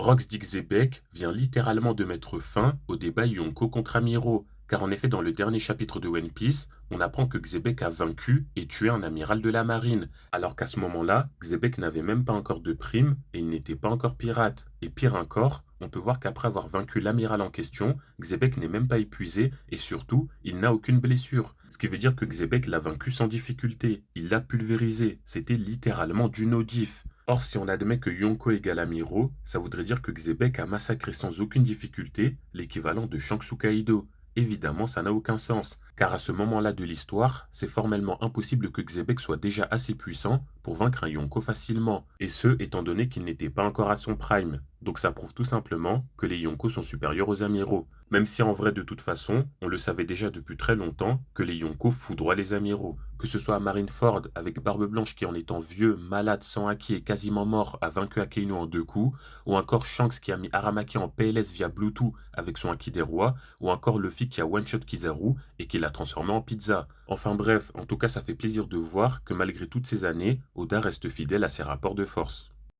Rox Dixebeck vient littéralement de mettre fin au débat Yonko contre Amiro, car en effet dans le dernier chapitre de One Piece, on apprend que Xebec a vaincu et tué un amiral de la marine, alors qu'à ce moment-là, Xebec n'avait même pas encore de prime et il n'était pas encore pirate. Et pire encore, on peut voir qu'après avoir vaincu l'amiral en question, Xebec n'est même pas épuisé et surtout, il n'a aucune blessure. Ce qui veut dire que Xebec l'a vaincu sans difficulté, il l'a pulvérisé, c'était littéralement du no-diff. Or, si on admet que Yonko égale Amiro, ça voudrait dire que Xebec a massacré sans aucune difficulté l'équivalent de Shanks ou Kaido. Évidemment, ça n'a aucun sens, car à ce moment-là de l'histoire, c'est formellement impossible que Xebec soit déjà assez puissant pour vaincre un Yonko facilement, et ce, étant donné qu'il n'était pas encore à son prime. Donc ça prouve tout simplement que les Yonko sont supérieurs aux amiraux. Même si en vrai, de toute façon, on le savait déjà depuis très longtemps que les Yonko foudroient les amiraux. Que ce soit à Marineford, avec Barbe Blanche qui en étant vieux, malade, sans haki et quasiment mort, a vaincu Akainu en 2 coups, ou encore Shanks qui a mis Aramaki en PLS via Bluetooth avec son haki des rois, ou encore Luffy qui a one-shot Kizaru et qui l'a transformé en pizza. Enfin bref, en tout cas ça fait plaisir de voir que malgré toutes ces années, Oda reste fidèle à ses rapports de force.